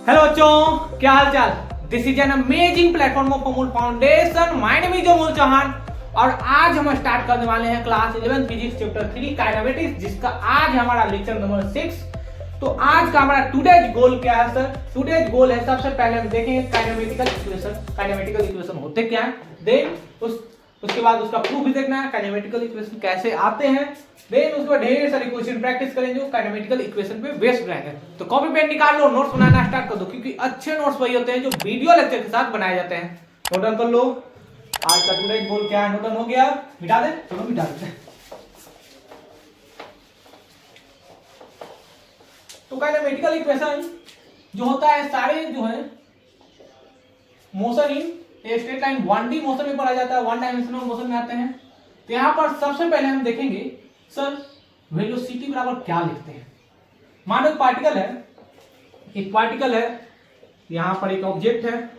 Hello बच्चों, क्या हाल चाल। This is an amazing platform of Amul foundation. My name is Amul Chauhan और आज हम स्टार्ट करने वाले हैं क्लास 11 फिजिक्स चैप्टर 3 काइनेमेटिक्स, जिसका आज हमारा लेक्चर नंबर 6। तो आज का हमारा टुडेज गोल क्या है सर? टुडेज गोल है, सबसे पहले हम देखेंगे काइनेमेटिकल इक्वेशन। काइनेमेटिकल इक्वेशन होते क्या है, देन उसके बाद उसका प्रूफ भी देखना है, काइनेमेटिकल इक्वेशन कैसे आते हैं। देन उसके बाद ढेर सारी क्वेश्चन प्रैक्टिस करेंगे जो काइनेमेटिकल इक्वेशन पे बेस्ड रहेंगे। तो कॉपी पेन निकाल लो, नोट्स बनाना स्टार्ट कर दो, क्योंकि अच्छे नोट्स वही होते हैं जो वीडियो लेक्चर के साथ बनाए जाते हैं। नोट डाउन कर लो। आज का टुडेज गोल क्या है, नोट डाउन हो गया? मिटा दे, चलो मिटा देते हैं। तो काइनेमेटिकल इक्वेशन जो होता है, सारे जो है motion in straight line 1D motion में पढ़ा जाता है, 1 डायमेंशनल मोशन में आते हैं। तो यहां पर सबसे पहले हम देखेंगे सर वेलोसिटी बराबर क्या लिखते हैं। मानो एक पार्टिकल है, यहां पर एक ऑब्जेक्ट है,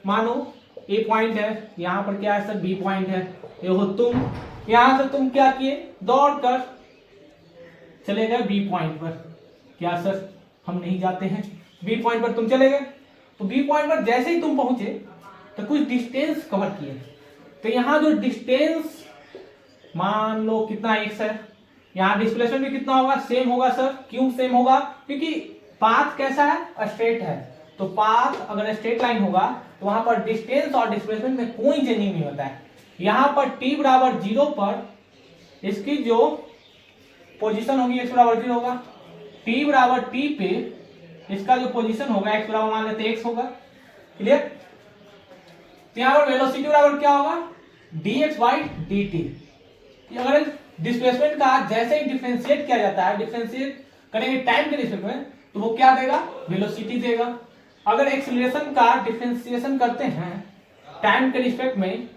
मानो ए पॉइंट है, यहां पर क्या है सर, बी पॉइंट है। ये हो तुम, यहां से तुम क्या किए, दौड़ कर चले गए बी पॉइंट पर। क्या सर, हम नहीं जाते हैं, बी पॉइंट पर तुम चले गए। तो बी पॉइंट पर जैसे ही तुम पहुंचे तो कुछ डिस्टेंस कवर किए। तो यहां जो डिस्टेंस मान लो कितना x है, यहां डिस्प्लेसमेंट भी कितना होगा, सेम होगा सर। क्यों सेम होगा? क्योंकि पाथ कैसा है, स्ट्रेट है। तो पाथ अगर स्ट्रेट लाइन होगा तो वहां पर डिस्टेंस और डिस्प्लेसमेंट में कोई चेंजिंग नहीं होता है। यहां पर t बराबर 0 पर इसकी जो पोजीशन होगी x बराबर 0 होगा। t बराबर t पे इसका जो पोजीशन होगा x बराबर मान लेते x होगा। क्लियर? तो यहां पर वेलोसिटी बराबर क्या होगा, dx बाई dt। अगर डिस्प्लेसमेंट का जैसे ही डिफरेंशिएट किया जाता है, डिफरेंशिएट करेंगे टाइम के रिस्पेक्ट में, तो वो क्या देगा, वेलोसिटी देगा। अगर एक्सीलरेशन का डिफरेंशिएशन करते हैं टाइम के रिस्पेक्ट में,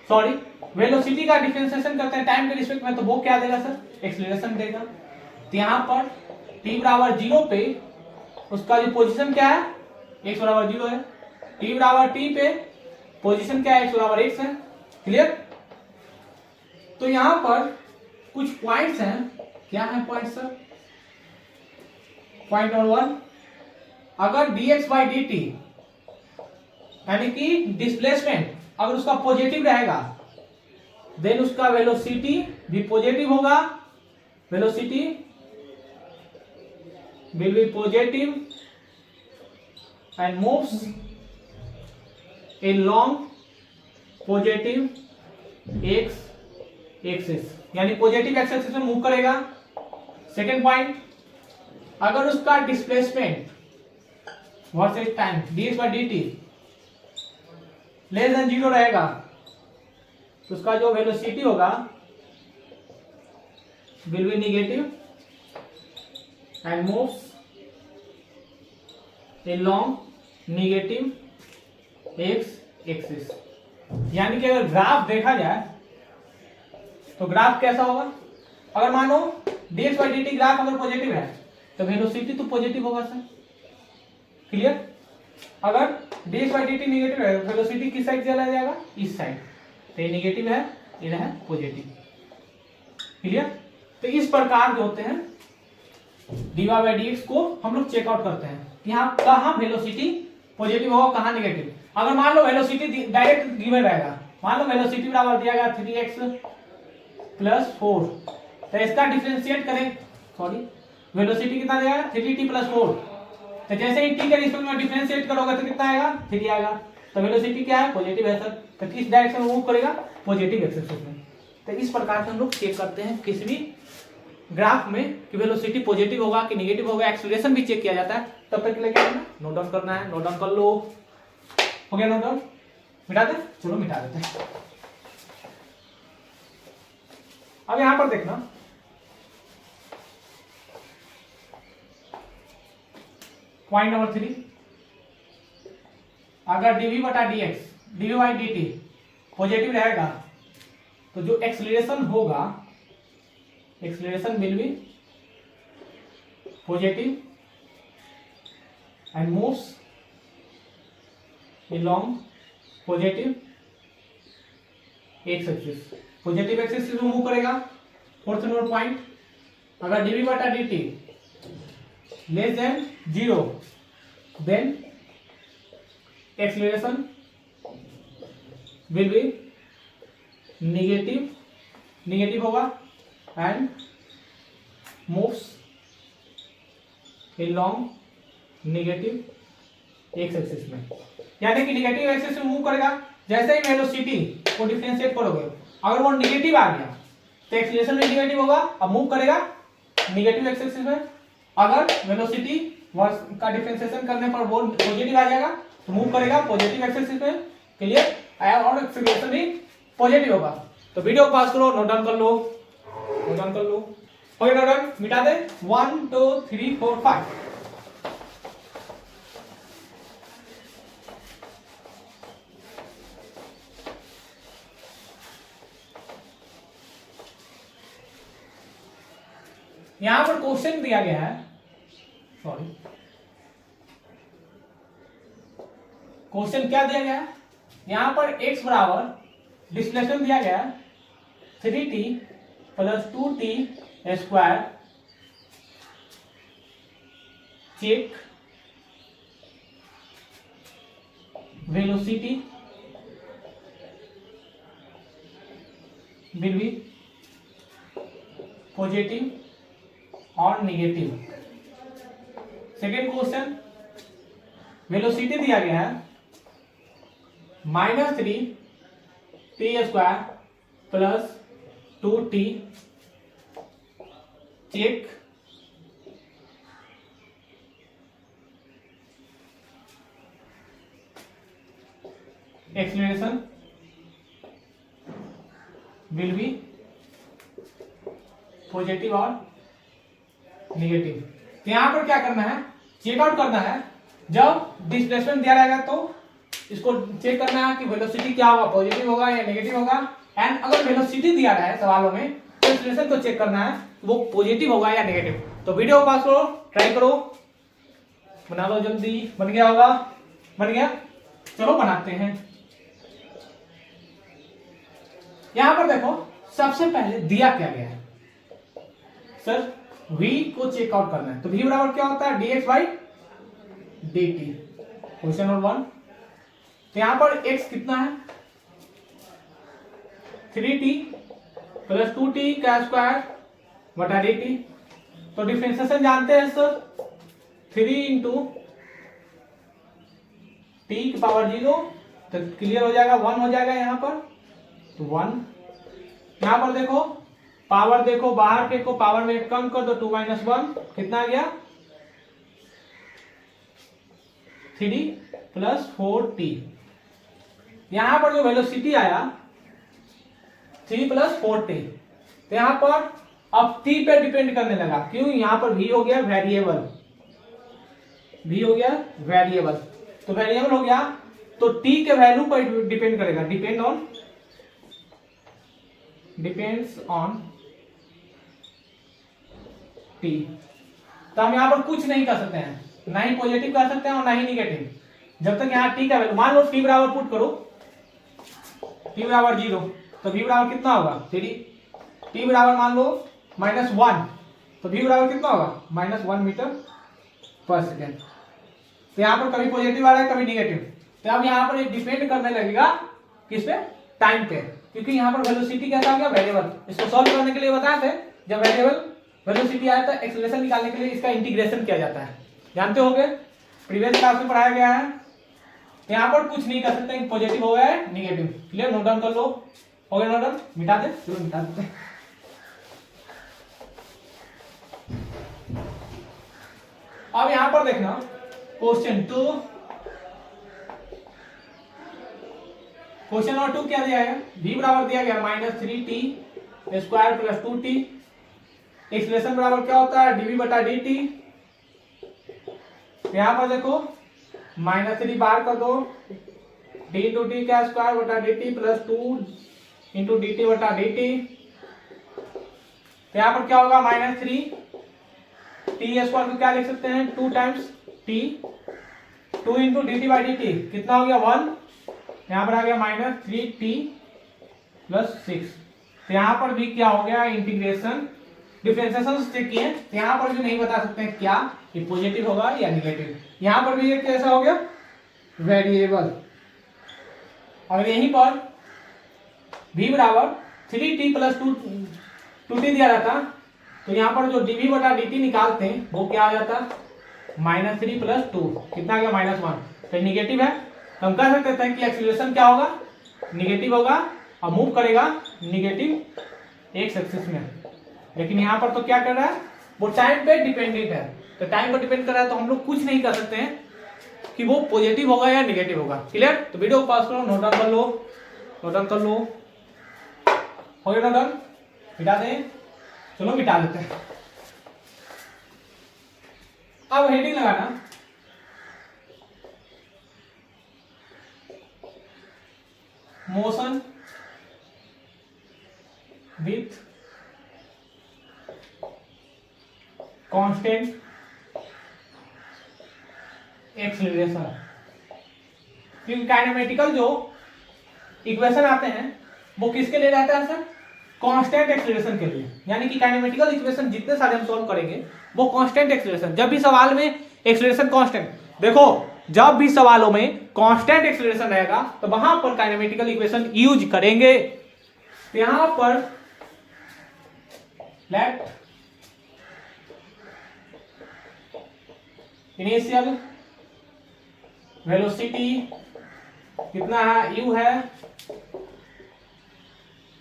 सॉरी वेलोसिटी का डिफरेंशिएशन करते हैं टाइम के रिस्पेक्ट में, तो वो क्या देगा सर, एक्सीलरेशन देगा। तो यहां पर t बराबर 0 पे उसका जो पोजीशन क्या है, x बराबर 0 है। t बराबर t पे पोजीशन क्या है, x बराबर x है। क्लियर? तो यहां पर कुछ पॉइंट्स हैं। क्या है पॉइंट सर? पॉइंट नंबर 1, अगर dx बाई dt यानी कि डिस्प्लेसमेंट अगर उसका पॉजिटिव रहेगा, देन उसका वेलोसिटी भी पॉजिटिव होगा। Velocity will be positive and moves along positive x axis, यानी पॉजिटिव एक्स एक्सिस में मूव करेगा। सेकेंड पॉइंट, अगर उसका displacement versus time dx by dt less than 0 रहेगा, तो उसका जो वेलोसिटी होगा will be negative and moves along negative X axis. यानी कि अगर ग्राफ देखा जाए तो ग्राफ कैसा होगा, अगर मानो dx by dt ग्राफ अगर पॉजिटिव है तो वेलोसिटी तो पॉजिटिव होगा सर। क्लियर? अगर dx by dt नेगेटिव है, वेलोसिटी किस साइड चला जाएगा, इस साइड। तो ये नेगेटिव है, ये है पॉजिटिव। क्लियर? तो इस प्रकार जो होते हैं dy by dx को हम लोग चेकआउट करते हैं, यहाँ कहाँ वेलोसिटी पॉजिटिव होगा, कहाँ नेगेटिव। अगर मान लो वेलोसिटी डायरेक्ट गिवन रहेगा, मान लो वेलोसिटी बराबर दिया गया 3x प्लस 4, तो इसका डिफरेंशिएट करें, सॉरी वेलोसिटी कितना दिया गया, 3t प्लस 4। तो जैसे ही t के रिस्पेक्ट में डिफरेंशिएट करोगे तो कितना आएगा, 3 आएगा। तो वेलोसिटी क्या है, पॉजिटिव है सर। तो किस डायरेक्शन में मूव करेगा, पॉजिटिव एक्सिस में। तो इस प्रकार से हम लोग चेक करते हैं किसी भी ग्राफ में कि वेलोसिटी पॉजिटिव होगा कि नेगेटिव होगा। एक्सीलरेशन भी चेक किया जाता है। तब तक के लिए क्या करना, नोट डाउन करना है। नोट डाउन कर लो। हो गया नोट डाउन? मिटा दे, चलो मिटा देते हैं। अब यहां पर देखना, पॉइंट नंबर 3, अगर dv बटा dx dv by dt positive रहेगा तो जो एक्सीलरेशन होगा, acceleration will be positive and moves along positive X axis. Positive axis से मूव करेगा। फोर्थ नंबर पॉइंट, अगर dv बटा dt less than 0 then acceleration will be negative होगा and moves long negative X axis में, यानी कि negative axis में move करेगा। जैसे ही वेलोसिटी को डिफरेंशिएट करोगे, अगर वो नेगेटिव आ गया तो एक्सीलरेशन भी नेगेटिव होगा, अब मूव करेगा नेगेटिव एक्स एक्सिस में। अगर वेलोसिटी का डिफरेंशिएशन करने पर वो पॉजिटिव आ जाएगा तो मूव करेगा पॉजिटिव एक्स एक्सिस में। क्लियर? और एक्सीलरेशन भी पॉजिटिव होगा। तो वीडियो को पास करो, नोट डाउन कर लो। ओके, नोट डाउन मिटा दे। 1 2 3 4 5। यहां पर क्वेश्चन दिया गया है, क्वेश्चन क्या दिया गया है? यहां पर x बराबर डिस्प्लेसमेंट दिया गया है 3t plus 2t square, check velocity will be positive और नेगेटिव। सेकेंड क्वेश्चन, वेलोसिटी दिया गया है -3t square plus 2t, check acceleration will be positive और नेगेटिव। तो यहां पर क्या करना है? चेकआउट करना है। जब डिस्प्लेसमेंट दिया रहेगा तो इसको चेक करना है कि वेलोसिटी क्या होगा, पॉजिटिव होगा या नेगेटिव होगा। एंड अगर वेलोसिटी दिया रहा है सवालों में तो एक्सीलरेशन को चेक करना है वो पॉजिटिव होगा या नेगेटिव। तो वीडियो को पास करो, ट्राई करो, बना लो जल्दी। बन गया होगा? बन गया? चलो बनाते हैं। यहां पर देखो, सबसे पहले दिया क्या गया है सर, v को चेकआउट करना है। तो v बराबर क्या होता है? dx by dt। Question number 1। तो यहां पर x कितना है? 3t प्लस 2t का स्क्वायर बटा dt। तो डिफरेंशिएशन जानते हैं सर, 3 इंटू t की पावर 0, तो क्लियर हो जाएगा, 1 हो जाएगा यहाँ पर। तो 1 यहाँ पर देखो, पावर देखो, बाहर के को पावर में कम कर दो, 2 - 1 कितना आ गया? 3 प्लस 4t। यहां पर जो वेलोसिटी आया 3 प्लस 4t, तो यहां पर अब t पे डिपेंड करने लगा। क्यों? यहां पर v हो गया वेरिएबल, v हो गया वेरिएबल। तो वेरिएबल हो गया तो t के वैल्यू पर डिपेंड करेगा, डिपेंड्स ऑन t। तो हम यहां पर कुछ नहीं कर सकते हैं, ना ही पॉजिटिव कर सकते हैं और ना ही निगेटिव, जब तक यहाँ t का वैल्यू, मान लो t बराबर पुट करो, t बराबर 0, तो v बराबर कितना होगा? 3। t बराबर मान लो -1, तो v बराबर कितना होगा? -1 मीटर पर सेकेंड। तो यहाँ पर कभी पॉजिटिव आ रहा है, कभी निगेटिव। तो अब यहाँ पर डिपेंड करने लगेगा किस पे? टाइम पे, क्योंकि यहाँ पर वेलोसिटी कैसा हो गया? वेरिएबल। इसको सॉल्व करने के लिए बताए थे, जब वेरिएबल वेलोसिटी आया तो एक्सीलरेशन निकालने के लिए इसका इंटीग्रेशन किया जाता है, जानते होंगे, प्रीवियस क्लास में पढ़ाया गया है। तो यहाँ पर कुछ नहीं कर सकते कि पॉजिटिव हो गया है निगेटिव। क्लियर? नोट डाउन कर लो। हो गया नोट डाउन? मिटा दे, चलो मिटा देते। अब यहां पर देखना क्वेश्चन 2। क्वेश्चन नंबर 2 क्या दिया है? v बराबर दिया गया -3t square plus 2t। Acceleration बराबर क्या होता है? dv बटा dt। यहां पर देखो -3 बाहर कर दो, d इंटू टी का स्क्वायर बटा dt प्लस 2 इंटू dt बटा dt। यहां पर क्या होगा? -3 टी स्क्वायर को क्या लिख सकते हैं? 2 times t, 2 into dt by dt कितना हो गया? 1। यहां पर आ गया -3t प्लस 6। तो यहां पर भी क्या हो गया? इंटीग्रेशन डिफरेंशिएशन चेक किए, तो यहाँ पर भी नहीं बता सकते हैं क्या ये पॉजिटिव होगा या निगेटिव। यहाँ पर भी ये कैसा हो गया, वेरिएबल। और यहीं पर v बराबर 3t प्लस 2t दिया जाता, तो यहाँ पर जो dv बटा dt निकालते हैं वो क्या आ जाता, -3 प्लस 2 कितना आ गया, -1। तो निगेटिव है, तो हम कह सकते हैं कि एक्सीलरेशन क्या होगा, निगेटिव होगा और मूव करेगा निगेटिव एक्स एक्सिस में। लेकिन यहाँ पर तो क्या कर रहा है, वो टाइम पे डिपेंडेंट है, तो टाइम पर डिपेंड कर रहा है, तो हम लोग कुछ नहीं कर सकते हैं कि वो पॉजिटिव होगा या निगेटिव होगा। क्लियर? तो वीडियो को पॉज करो, नोट डाउन कर लो, नोट डाउन कर लो। हो गया नोट डाउन? मिटा दें, चलो मिटा देते हैं। अब हेडिंग लगाना, मोशन विथ कांस्टेंट एक्सीलरेशन। क्योंकि काइनेमेटिकल जो इक्वेशन आते हैं वो किसके लिए रहता है सर, कांस्टेंट एक्सीलरेशन के लिए। यानी कि काइनेमेटिकल इक्वेशन जितने सारे हम सॉल्व करेंगे वो कांस्टेंट एक्सीलरेशन, जब भी सवाल में एक्सीलरेशन कांस्टेंट, देखो जब भी सवालों में कांस्टेंट एक्सीलरेशन रहेगा तो वहां पर काइनेमेटिकल इक्वेशन यूज करेंगे। तो यहां पर लेट इनिशियल वेलोसिटी कितना है, u है,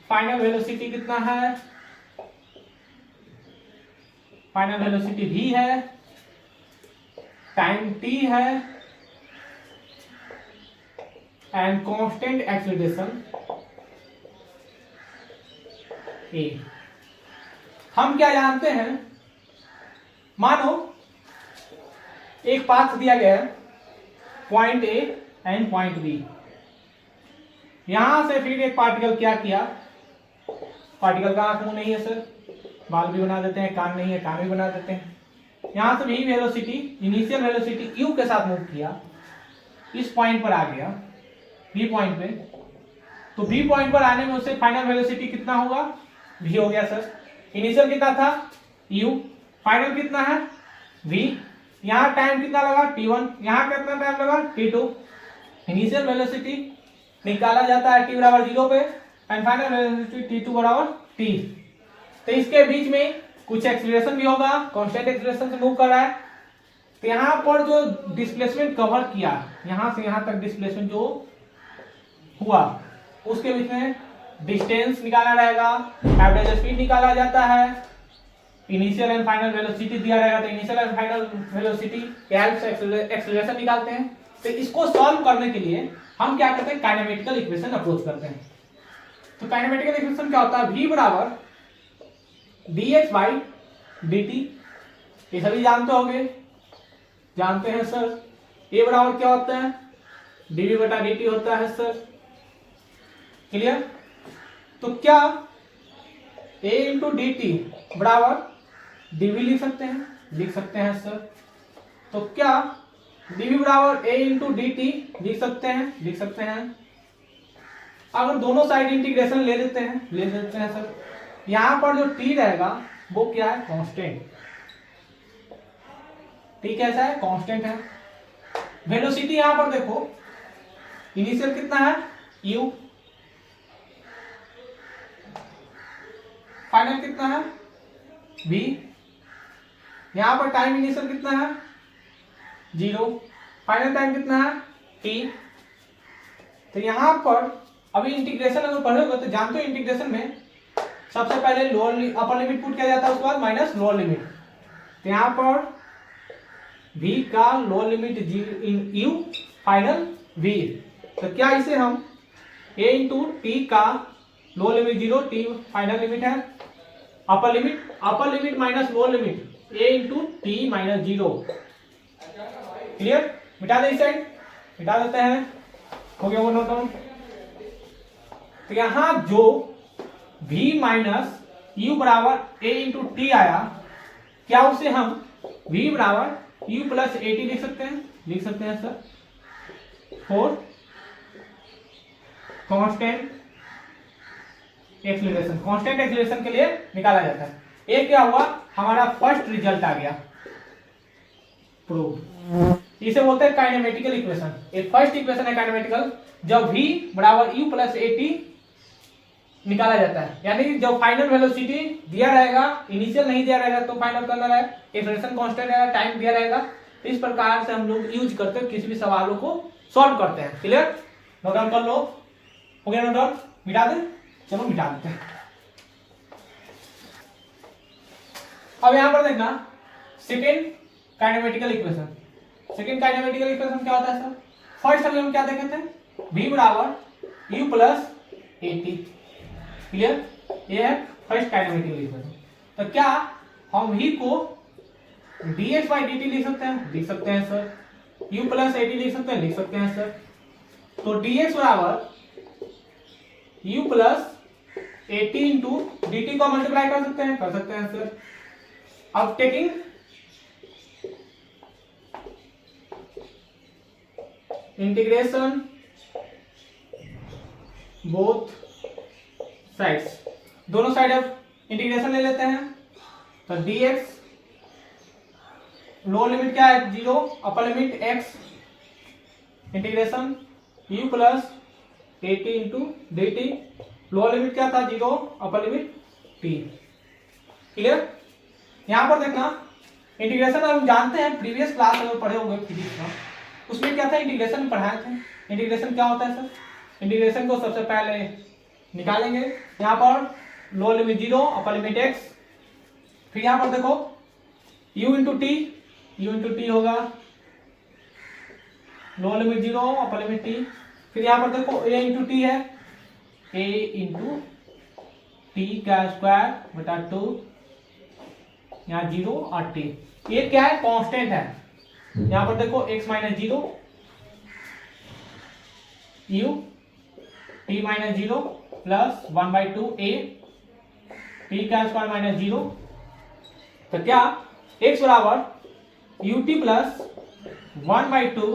फाइनल वेलोसिटी कितना है, फाइनल वेलोसिटी v है, टाइम t है, एंड कांस्टेंट एक्सीलरेशन a। हम क्या जानते हैं, मानो एक पाथ दिया गया है, point A and point B. यहां से फिर एक पार्टिकल क्या किया, पार्टिकल का आंख मुंह नहीं है सर, बाल भी बना देते हैं, कान नहीं है कान भी बना देते हैं। यहां से भी वेलोसिटी, इनिशियल वेलोसिटी u के साथ मूव किया, इस पॉइंट पर आ गया b पॉइंट पे। तो b पॉइंट पर आने में उससे फाइनल वेलोसिटी कितना होगा, v हो गया सर। इनिशियल कितना था u, फाइनल कितना है v। यहाँ टाइम कितना लगा t1, यहाँ कितना टाइम लगा t2। इनिशियल वेलोसिटी निकाला जाता है t बराबर 0 पे एंड फाइनल वेलोसिटी t2 बराबर t। तो इसके बीच में कुछ एक्सीलरेशन भी होगा, कांस्टेंट एक्सीलरेशन से मूव कर रहा है। तो यहाँ पर जो डिस्प्लेसमेंट कवर किया, यहाँ से यहाँ तक डिस्प्लेसमेंट जो हुआ, उसके बीच में डिस्टेंस निकालना रहेगा, एवरेज स्पीड निकाला जाता है, इनिशियल एंड फाइनल वेलोसिटी दिया रहेगा, तो इनिशियल एंड फाइनल वेलोसिटी के हेल्प से एक्सीलरेशन निकालते हैं। तो इसको सॉल्व करने के लिए हम क्या करते हैं, काइनेमेटिकल इक्वेशन अप्रोच करते हैं। तो काइनेमेटिकल इक्वेशन क्या होता है, v बराबर dx बाई dt, ये सभी जानते होंगे, जानते हैं सर। a बराबर क्या होता है, dv बटा dt होता है सर। क्लियर? तो क्या a इंटू डी टी बराबर dv लिख सकते हैं, लिख सकते हैं सर। तो क्या dv बराबर a इंटू डी टी लिख सकते हैं, लिख सकते हैं। अगर दोनों साइड इंटीग्रेशन ले लेते हैं, ले लेते हैं सर। यहां पर जो t रहेगा वो क्या है, कांस्टेंट। t कैसा है, कांस्टेंट है। वेलोसिटी यहां पर देखो, इनिशियल कितना है u, फाइनल कितना है v। यहां पर टाइम इनिशियल कितना है 0, फाइनल टाइम कितना है t। तो यहां पर अभी इंटीग्रेशन अगर पढ़ोगे तो जानते हो इंटीग्रेशन में सबसे पहले लोअर अपर लिमिट पुट किया जाता है, उसके बाद माइनस लोअर लिमिट। तो यहां पर v का lower limit u, final v। तो क्या इसे हम a इंटू टी का lower limit 0, t final limit है, upper limit minus lower limit a into T minus 0। Clear? मिटा दे इस साइड, मिटा देते हैं, हो गया वो नोट डाउन। तो यहां जो v माइनस u बराबर a इंटू टी आया, क्या उसे हम v बराबर u प्लस ए टी लिख सकते हैं, लिख सकते हैं sir, for constant acceleration. Constant acceleration के लिए निकाला जाता है। ये क्या हुआ, हमारा फर्स्ट रिजल्ट आ गया, प्रूव। इसे बोलते हैं काइनेमेटिकल इक्वेशन। ये फर्स्ट इक्वेशन है काइनेमेटिकल, जब v बराबर u प्लस at निकाला जाता है, यानी जब फाइनल वेलोसिटी दिया रहेगा, इनिशियल नहीं दिया रहेगा तो फाइनल करना है, एक्सेलरेशन कांस्टेंट रहेगा, टाइम दिया रहेगा, तो इस प्रकार से हम लोग यूज करते हैं, किसी भी सवालों को सॉल्व करते हैं। क्लियर, नोट डाउन कर लो, हो गया नोट डाउन, मिटा दे, चलो मिटा देते हैं। अब यहां पर देखना second kinematical equation. Second kinematical equation क्या होता है सर, फर्स्ट अभी हम क्या देखे थे, v बराबर u प्लस at। क्लियर, ये है फर्स्ट काइनेमेटिकल इक्वेशन। तो क्या हम v को dx बाई dt लिख सकते हैं, लिख सकते हैं सर। u प्लस at लिख सकते हैं, लिख सकते हैं सर। तो dx बराबर u plus at into dt को मल्टीप्लाई कर सकते हैं, कर सकते हैं सर। अब टेकिंग इंटीग्रेशन बोथ साइड्स, दोनों साइड अब इंटीग्रेशन ले लेते हैं। तो dx लोअर लिमिट क्या है 0, upper limit x, integration u plus at into dt, lower limit क्या था 0, अपर लिमिट t। क्लियर, यहां पर देखना इंटीग्रेशन हम जानते हैं, प्रीवियस क्लास में पढ़े होंगे फिजिक्स का, उसमें क्या था, इंटीग्रेशन पढ़ाए थे। इंटीग्रेशन क्या होता है सर, इंटीग्रेशन को सबसे पहले निकालेंगे, यहाँ पर lower limit 0, upper limit x, फिर यहाँ पर देखो u इंटू टी होगा, lower limit 0, upper limit t, फिर यहाँ पर देखो a इंटू टी है, a इंटू टी का स्क्वायर बटा 2, यहाँ 0 और t, ये क्या है, कांस्टेंट है। यहाँ पर देखो x minus 0, u t minus 0 plus 1/2 a t का स्क्वायर माइनस 0। तो क्या x बराबर u t plus 1/2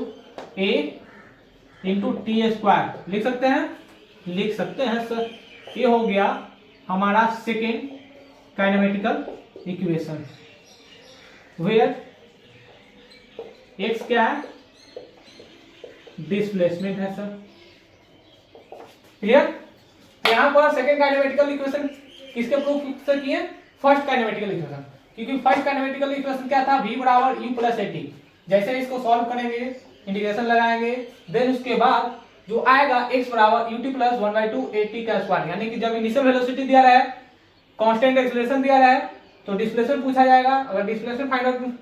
a into T square लिख सकते हैं, लिख सकते हैं सर। ये हो गया हमारा second kinematical equation, where x क्या है, डिस्प्लेसमेंट है सर। क्लियर, यहां पर सेकेंड काइनेमेटिकल इक्वेशन किसके प्रूफ से किए, फर्स्ट काइनेमेटिकल इक्वेशन, क्योंकि फर्स्ट काइनेमेटिकल इक्वेशन क्या था, v बराबर u प्लस at। जैसे इसको सॉल्व करेंगे, इंटीग्रेशन लगाएंगे, देन उसके बाद जो आएगा x बराबर ut प्लस 1/2 at का स्क्वायर, यानी कि जब इनिशियल वेलोसिटी दिया रहा है, कांस्टेंट एक्सेलरेशन दिया रहा है, तो डिस्प्लेसमेंट पूछा जाएगा। अगर डिस्प्लेसमेंट फाइंड आउट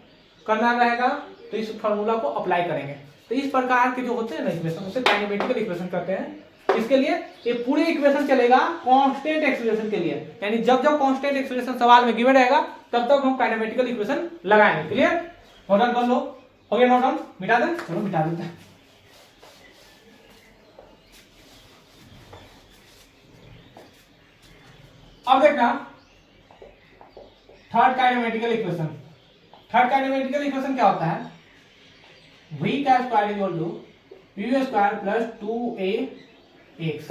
करना रहेगा तो इस फॉर्मूला को अप्लाई करेंगे। तो इस प्रकार के जो होते हैं ना इक्वेशन, उसे काइनेमेटिकल इक्वेशन कहते हैं। इसके लिए ये पूरे इक्वेशन चलेगा कांस्टेंट एक्सेलरेशन के लिए, यानी जब जब कांस्टेंट एक्सेलरेशन सवाल में गिवन रहेगा तब तक हम काइनेमेटिकल इक्वेशन लगाएंगे। क्लियर, नोट डाउन कर लो, हो गया नोट डाउन, मिटा दें, चलो मिटा देते हैं। अब देखना third kinematical equation. Third kinematical equation क्या होता है, v का square equal to v square plus 2ax,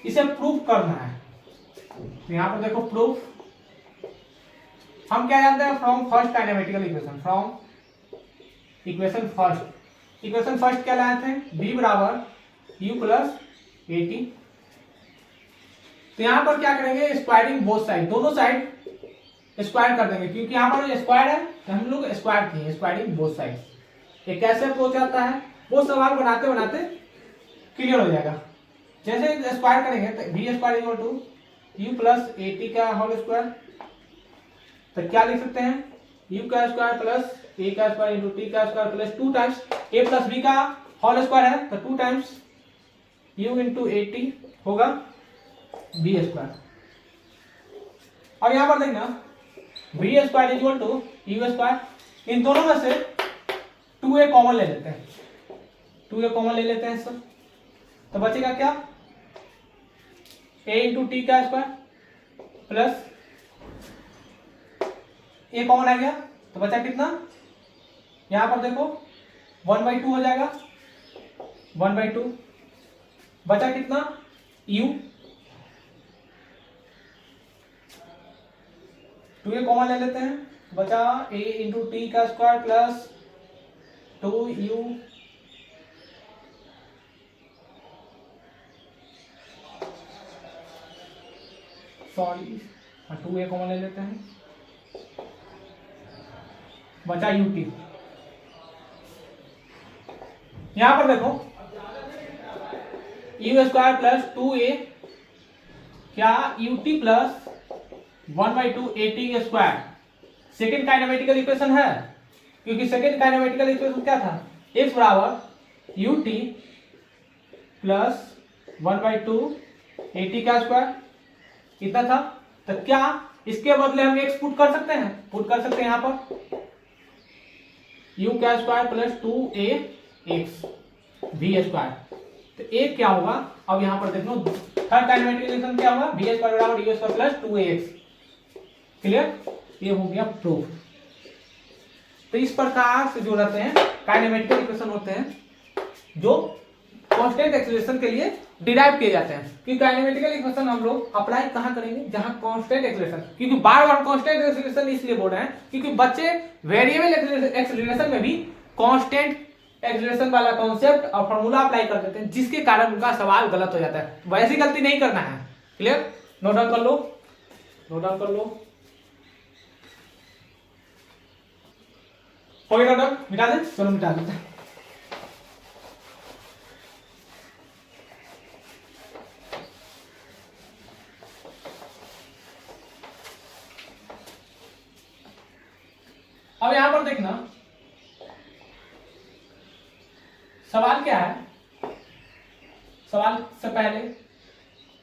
इसे प्रूफ करना है। तो यहां पर देखो प्रूफ, हम क्या जानते हैं, from first kinematical equation, from equation first. Equation first क्या लाए थे, v बराबर u प्लस at। तो यहां पर क्या करेंगे, स्क्वायरिंग बोथ साइड, दोनों साइड स्क्वायर कर देंगे, क्योंकि यहां पर स्क्वायर है तो हम लोग स्क्वायर किए, स्क्वायरिंग बोथ साइड। ये कैसे अप्रोच आता है, वो सवाल बनाते बनाते क्लियर हो जाएगा। जैसे स्क्वायर करेंगे तो v square equal to u plus at का होल स्क्वायर, तो क्या लिख सकते हैं, u का स्क्वायर प्लस a का स्क्वायर इंटू t का square plus 2 times a plus b का होल स्क्वायर है, तो 2 टाइम्स u इंटू at होगा b स्क्वायर। अब यहां पर देखना v square equal to u square, इन दोनों में से 2a कॉमन ले लेते हैं, 2a कॉमन ले लेते हैं सर, तो बचेगा क्या, a इंटू टी का स्क्वायर प्लस a कॉमन आ गया, तो बचा कितना, यहां पर देखो 1/2 हो जाएगा, 1/2 बचा कितना, u 2a कॉमन ले लेते हैं, बचा a इंटू टी का square plus 2u sorry 2a common ले लेते हैं, बचा ut। यहां पर देखो u स्क्वायर प्लस 2a क्या ut plus 1/2 at square second kinematical equation है, क्योंकि सेकेंड काइनेमेटिकल इक्वेशन क्या था, x बराबर ut प्लस 1/2 at का स्क्वायर इतना था। तो क्या इसके बदले हम x पुट कर सकते हैं, यहां पर u का square plus 2ax v square. तो a क्या होगा, अब यहां पर देखो थर्ड काइनेमेटिकल इक्वेशन क्या होगा, v स्क्वायर बराबर u square plus 2ax। Clear, ये हो गया प्रूफ। तो इस प्रकार से जो रहते हैं काइनेमेटिकल इक्वेशन होते हैं जो कांस्टेंट एक्सेलरेशन के लिए डिराइव किए जाते हैं। क्योंकि काइनेमेटिकल इक्वेशन हम लोग अप्लाई कहां करेंगे, जहां कांस्टेंट एक्सेलरेशन, क्योंकि बार बार कांस्टेंट एक्सेलरेशन इसलिए बोल रहे हैं क्योंकि बच्चे वेरिएबल एक्सेलरेशन में भी कांस्टेंट एक्सेलरेशन वाला कॉन्सेप्ट और फार्मूला अप्लाई कर देते हैं, जिसके कारण उनका सवाल गलत हो जाता है। वैसी गलती नहीं करना है। क्लियर, नोट डाउन कर लो, हो गया नोट डाउन, मिटा दे, चलो मिटा देते हैं। अब यहां पर देखना सवाल क्या है। सवाल से पहले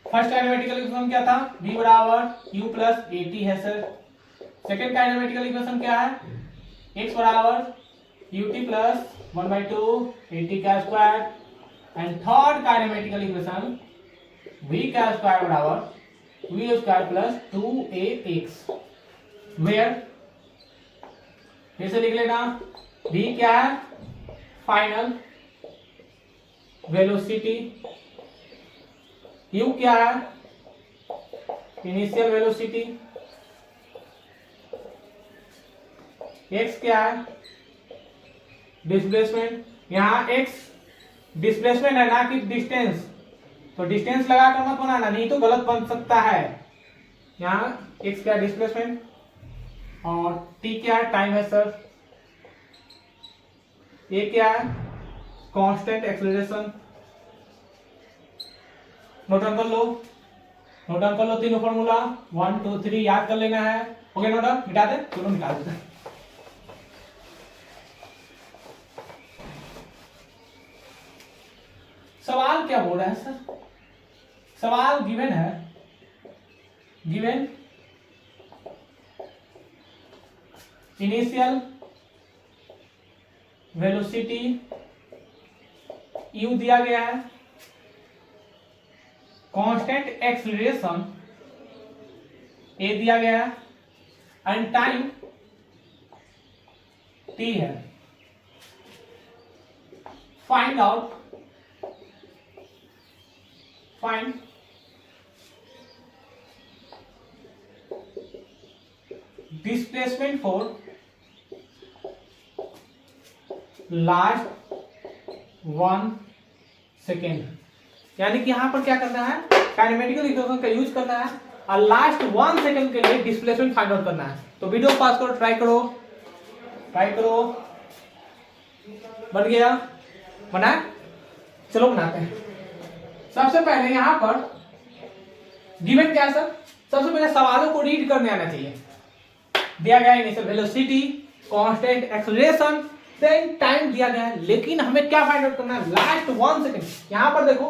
फर्स्ट काइनेमेटिकल इक्वेशन क्या था, v बराबर u प्लस at है सर। सेकेंड काइनेमेटिकल इक्वेशन क्या है, x बराबर ut प्लस 1/2 at का square. And third kinematical equation v का स्क्वायर बराबर v square plus 2ax, where फिर से लिख लेना, v क्या है, फाइनल वेलोसिटी, u क्या है, इनिशियल वेलोसिटी, x क्या है, डिस्प्लेसमेंट। यहां x डिस्प्लेसमेंट है ना कि डिस्टेंस, तो डिस्टेंस लगाकर मत बनाना, नहीं तो गलत बन सकता है। यहां x क्या है, डिस्प्लेसमेंट, और t क्या है, टाइम है सर। a क्या है, कांस्टेंट एक्सेलरेशन। नोट डाउन कर लो तीनों फॉर्मूला, 1 2 3 याद कर लेना है। ओके नोट डाउन, मिटा दे, चलो मिटा देते हैं। सवाल क्या बोल रहा है सर, सवाल गिवन है, गिवन इनिशियल वेलोसिटी u दिया गया है, कांस्टेंट एक्सेलरेशन a दिया गया है, एंड टाइम t है। Find displacement for last 1 second. यानी कि यहां पर क्या करना है, काइनेमेटिकल इक्वेशन का यूज करना है और लास्ट 1 सेकेंड के लिए डिस्प्लेसमेंट फाइंड आउट करना है। तो वीडियो पास करो, ट्राई करो। बन गया, बना, चलो बनाते हैं। सबसे पहले यहां पर गिवन क्या है सर, सबसे पहले सवालों को रीड करने आना चाहिए। दिया गया initial velocity, constant acceleration, then time दिया गया है, लेकिन हमें क्या फाइंड आउट करना है, लास्ट 1 सेकेंड। यहां पर देखो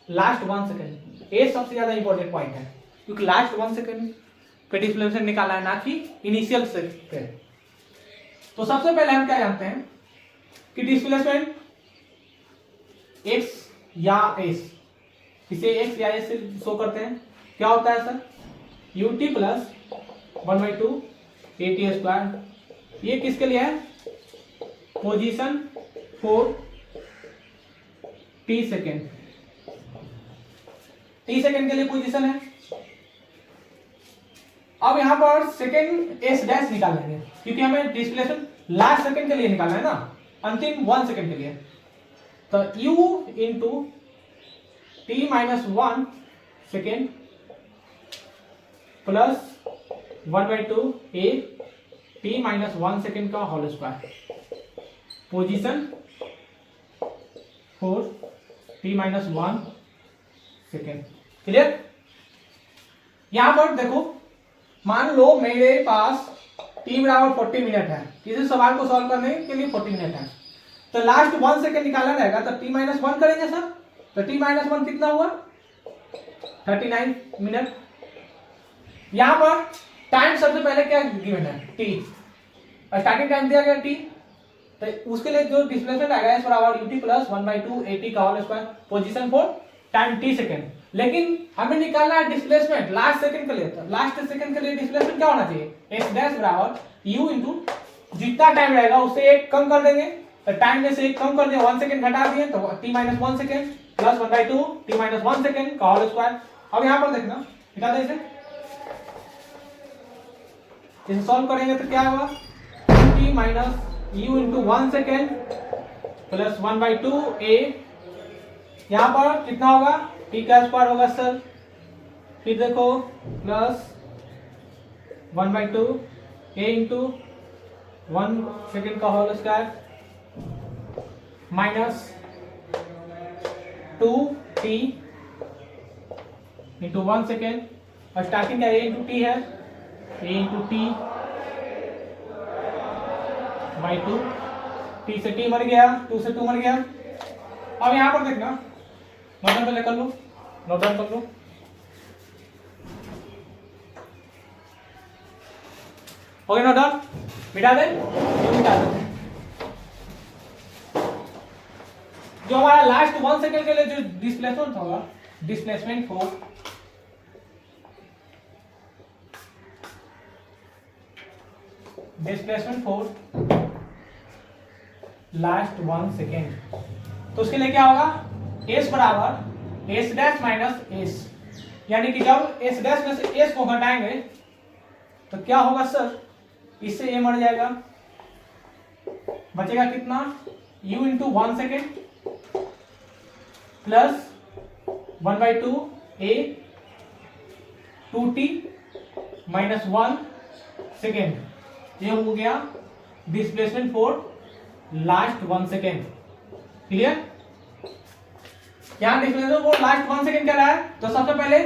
लास्ट 1 सेकेंड, ये सबसे ज्यादा इंपॉर्टेंट पॉइंट है, क्योंकि लास्ट 1 सेकेंड पे डिस्प्लेसमेंट निकालना है, ना कि इनिशियल से पे। तो सबसे पहले हम क्या जानते हैं कि डिस्प्लेसमेंट x या s, इसे x या s से शो करते हैं, क्या होता है sir, ut plus 1/2 at square. ये किसके लिए है, position for t second, t second के लिए पोजीशन है। अब यहाँ पर सेकेंड एस डैश निकालेंगे क्योंकि हमें डिस्प्लेसमेंट लास्ट सेकेंड के लिए निकालना है ना, अंतिम 1 सेकेंड के लिए। तो u into T minus 1 second plus 1/2 A T minus 1 second का whole square position 4 T minus 1 second. Clear? यहां पर देखो, मान लो मेरे पास t बराबर 40 मिनट है, किसी सवाल को सॉल्व करने के लिए 40 मिनट है, तो लास्ट 1 सेकेंड निकालना रहेगा, तो t माइनस 1 करेंगे सर। तो t माइनस 1 कितना हुआ? 39 मिनट। यहां पर टाइम सबसे पहले क्या गिवन है? t, स्टार्टिंग टाइम दिया गया t, तो उसके लिए जो डिस्प्लेसमेंट आएगा इस बराबर ut प्लस 1/2 at का whole square position 4 time t second. लेकिन हमें निकालना है डिस्प्लेसमेंट लास्ट सेकंड के लिए, तो लास्ट सेकंड के लिए डिस्प्लेसमेंट क्या होना चाहिए? s डैश बराबर u इंटू जितना टाइम रहेगा उससे एक कम कर देंगे, तो टाइम में से एक कम कर दिया, 1 सेकंड घटा दिए, तो t minus 1 second plus 1/2 t minus 1 second का होल स्क्वायर। अब यहां पर देखना, निकाल दे इसे सॉल्व करेंगे तो क्या होगा? t minus u into 1 second plus 1/2 a, यहां पर कितना होगा? t का स्क्वायर होगा सर, फिर देखो प्लस 1/2 a इंटू 1 सेकेंड का whole square minus 2t into 1 second, और स्टार्टिंग का a इंटू टी है, a into T by 2, t से t मर गया, 2 से 2 मर गया। अब यहां पर देखना, नोट डाउन पहले कर लो, नोट डाउन कर लो। हो गया नोट डाउन? मिटा दे, मिटा देते हैं। जो हमारा लास्ट 1 सेकेंड के लिए जो डिस्प्लेसमेंट होगा, डिस्प्लेसमेंट फॉर लास्ट 1 सेकेंड, तो उसके लिए क्या होगा? s बराबर s डैश माइनस s, यानी कि जब s डैश में से s को घटाएंगे तो क्या होगा सर? इससे a मर जाएगा, बचेगा कितना? u into 1 second plus 1/2 a 2t minus 1 second, ये हो गया displacement for last 1 second. Clear? यहां डिस्प्लेसमेंट फॉर लास्ट 1 सेकेंड क्या रहा है? तो सबसे पहले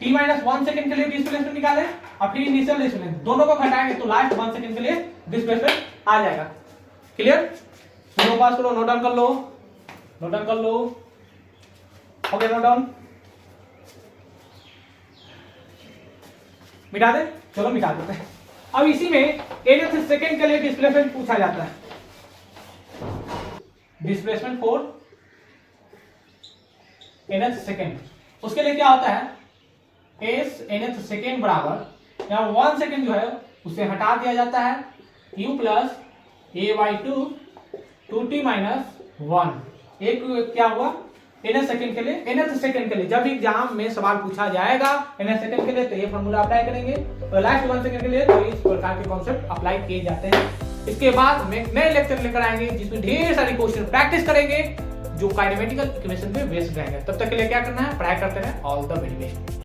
t माइनस 1 सेकेंड के लिए डिस्प्लेसमेंट निकाले और फिर इनिशियल डिस्प्लेसमेंट, दोनों को घटाएंगे तो लास्ट 1 सेकेंड के लिए डिस्प्लेसमेंट आ जाएगा। क्लियर? दोनों पास करो, नोट डाउन कर लो, नोट डाउन कर लो। हो गया नोट डाउन? मिटा दे, चलो मिटा देते हैं। अब इसी में nth सेकेंड के लिए डिस्प्लेसमेंट पूछा जाता है, डिस्प्लेसमेंट फॉर nth सेकेंड। उसके लिए क्या होता है? s nth सेकेंड बराबर, यहाँ 1 सेकेंड जो है उसे हटा दिया जाता है, u plus a/2 2t minus 1। एक क्या हुआ? nth सेकेंड के लिए, nth सेकेंड के लिए जब एग्जाम में सवाल पूछा जाएगा nth सेकेंड के लिए तो ये फॉर्मूला अप्लाई करेंगे, और लास्ट 1 सेकेंड के लिए तो इस प्रकार के कॉन्सेप्ट अप्लाई किए जाते हैं। इसके बाद हम एक नए लेक्चर लेकर आएंगे जिसमें ढेर सारी क्वेश्चन प्रैक्टिस करेंगे जो काइनेमेटिकल इक्वेशन पे बेस्ड रहेंगे। तब तक के लिए क्या करना है? पढ़ाई करते रहें। All the very best.